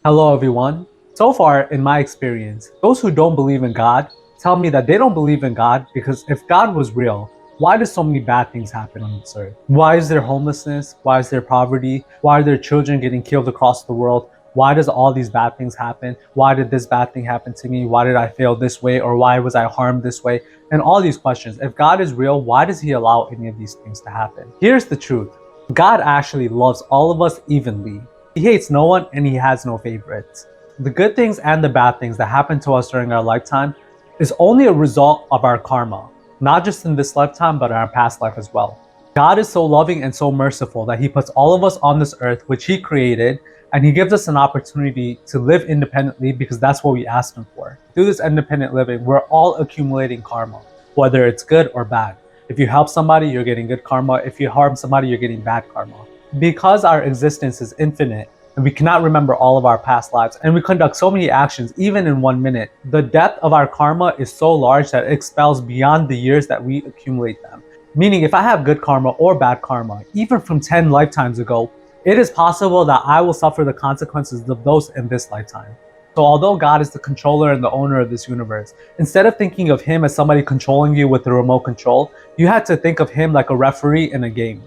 Hello everyone. So far, in my experience, those who don't believe in God tell me that they don't believe in God because if God was real, why do so many bad things happen on this earth? Why is there homelessness? Why is there poverty? Why are there children getting killed across the world? Why does all these bad things happen? Why did this bad thing happen to me? Why did I fail this way? Or why was I harmed this way? And all these questions. If God is real, why does he allow any of these things to happen? Here's the truth. God actually loves all of us evenly. He hates no one and he has no favorites. The good things and the bad things that happen to us during our lifetime is only a result of our karma, not just in this lifetime, but in our past life as well. God is so loving and so merciful that he puts all of us on this earth, which he created, and he gives us an opportunity to live independently because that's what we asked him for. Through this independent living, we're all accumulating karma, whether it's good or bad. If you help somebody, you're getting good karma. If you harm somebody, you're getting bad karma. Because our existence is infinite and we cannot remember all of our past lives and we conduct so many actions even in 1 minute, the depth of our karma is so large that it expels beyond the years that we accumulate them. Meaning if I have good karma or bad karma, even from 10 lifetimes ago, it is possible that I will suffer the consequences of those in this lifetime. So although God is the controller and the owner of this universe, instead of thinking of him as somebody controlling you with the remote control, you had to think of him like a referee in a game.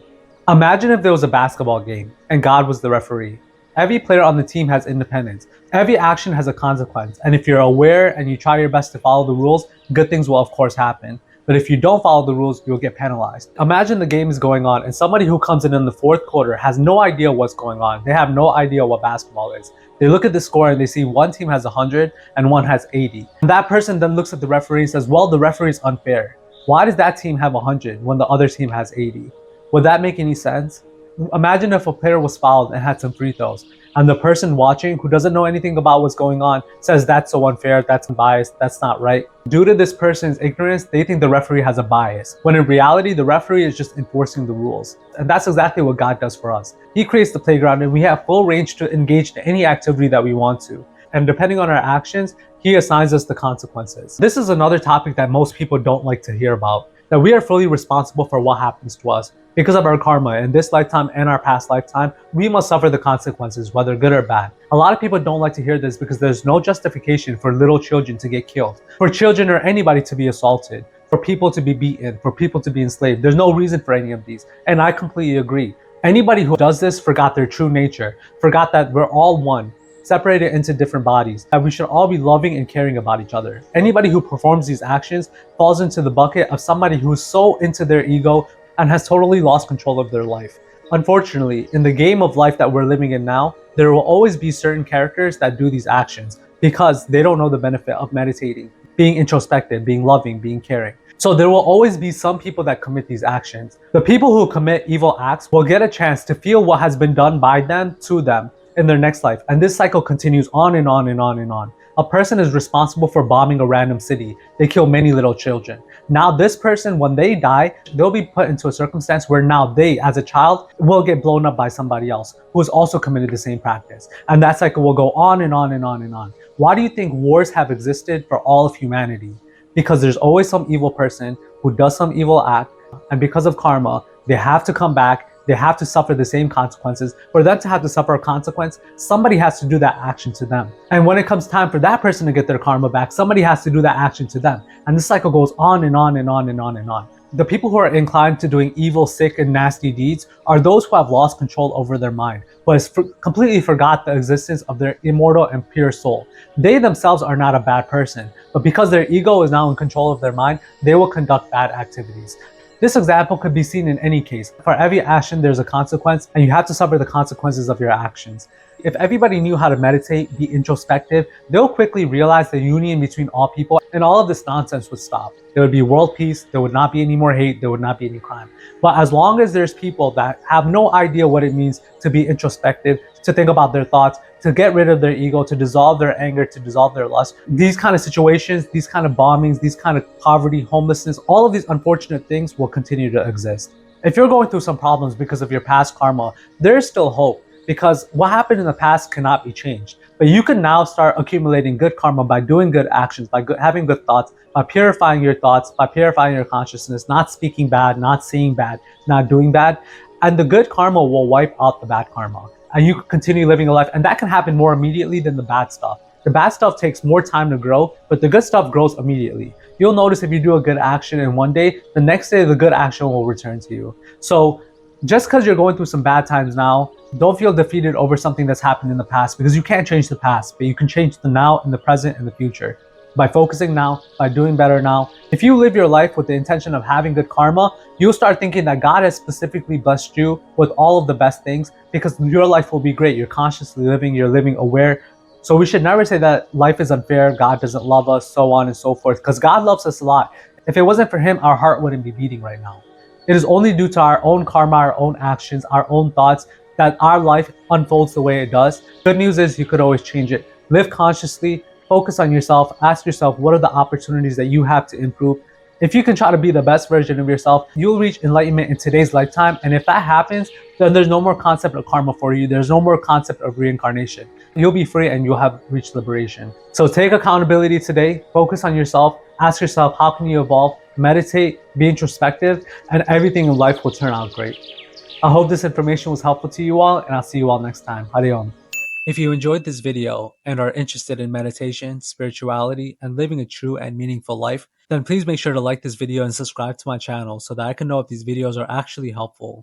Imagine if there was a basketball game and God was the referee. Every player on the team has independence. Every action has a consequence. And if you're aware and you try your best to follow the rules, good things will of course happen. But if you don't follow the rules, you'll get penalized. Imagine the game is going on and somebody who comes in the fourth quarter has no idea what's going on. They have no idea what basketball is. They look at the score and they see one team has 100 and one has 80. And that person then looks at the referee and says, well, the referee is unfair. Why does that team have 100 when the other team has 80? Would that make any sense? Imagine if a player was fouled and had some free throws, and the person watching who doesn't know anything about what's going on says that's so unfair, that's biased, that's not right. Due to this person's ignorance, they think the referee has a bias, when in reality, the referee is just enforcing the rules. And that's exactly what God does for us. He creates the playground and we have full range to engage in any activity that we want to. And depending on our actions, he assigns us the consequences. This is another topic that most people don't like to hear about, that we are fully responsible for what happens to us. Because of our karma in this lifetime and our past lifetime, we must suffer the consequences, whether good or bad. A lot of people don't like to hear this because there's no justification for little children to get killed, for children or anybody to be assaulted, for people to be beaten, for people to be enslaved. There's no reason for any of these. And I completely agree. Anybody who does this forgot their true nature, forgot that we're all one, separated into different bodies, that we should all be loving and caring about each other. Anybody who performs these actions falls into the bucket of somebody who's so into their ego and has totally lost control of their life. Unfortunately, in the game of life that we're living in now, there will always be certain characters that do these actions because they don't know the benefit of meditating, being introspective, being loving, being caring. So there will always be some people that commit these actions. The people who commit evil acts will get a chance to feel what has been done by them to them in their next life. And this cycle continues on and on and on and on. A person is responsible for bombing a random city. They kill many little children. Now this person, when they die, they'll be put into a circumstance where now they, as a child, will get blown up by somebody else who has also committed the same practice. And that cycle will go on and on and on and on. Why do you think wars have existed for all of humanity? Because there's always some evil person who does some evil act, and because of karma, they have to come back. They have to suffer the same consequences. For them to have to suffer a consequence, somebody has to do that action to them. And when it comes time for that person to get their karma back, somebody has to do that action to them. And this cycle goes on and on and on and on and on. The people who are inclined to doing evil, sick, and nasty deeds are those who have lost control over their mind, who has completely forgot the existence of their immortal and pure soul. They themselves are not a bad person, but because their ego is now in control of their mind, they will conduct bad activities. This example could be seen in any case. For every action, there's a consequence, and you have to suffer the consequences of your actions. If everybody knew how to meditate, be introspective, they'll quickly realize the union between all people, and all of this nonsense would stop. There would be world peace, there would not be any more hate, there would not be any crime. But as long as there's people that have no idea what it means to be introspective, to think about their thoughts, to get rid of their ego, to dissolve their anger, to dissolve their lust, these kind of situations, these kind of bombings, these kind of poverty, homelessness, all of these unfortunate things will continue to exist. If you're going through some problems because of your past karma, there's still hope, because what happened in the past cannot be changed. But you can now start accumulating good karma by doing good actions, by having good thoughts, by purifying your thoughts, by purifying your consciousness, not speaking bad, not saying bad, not doing bad. And the good karma will wipe out the bad karma. and you continue living a life. And that can happen more immediately than the bad stuff. The bad stuff takes more time to grow, but the good stuff grows immediately. You'll notice if you do a good action in one day, the next day the good action will return to you. So just because you're going through some bad times now, don't feel defeated over something that's happened in the past, because you can't change the past, but you can change the now and the present and the future. By focusing now, by doing better now. If you live your life with the intention of having good karma, you'll start thinking that God has specifically blessed you with all of the best things, because your life will be great. You're consciously living, you're living aware. So we should never say that life is unfair, God doesn't love us, so on and so forth, because God loves us a lot. If it wasn't for him, our heart wouldn't be beating right now. It is only due to our own karma, our own actions, our own thoughts, that our life unfolds the way it does. Good news is you could always change it. Live consciously, focus on yourself, ask yourself what are the opportunities that you have to improve. If you can try to be the best version of yourself, you'll reach enlightenment in today's lifetime. And if that happens, then there's no more concept of karma for you. There's no more concept of reincarnation. You'll be free and you'll have reached liberation. So take accountability today, focus on yourself, ask yourself, how can you evolve? Meditate, be introspective, and everything in life will turn out great. I hope this information was helpful to you all, and I'll see you all next time. Hare Om. If you enjoyed this video and are interested in meditation, spirituality, and living a true and meaningful life, then please make sure to like this video and subscribe to my channel so that I can know if these videos are actually helpful.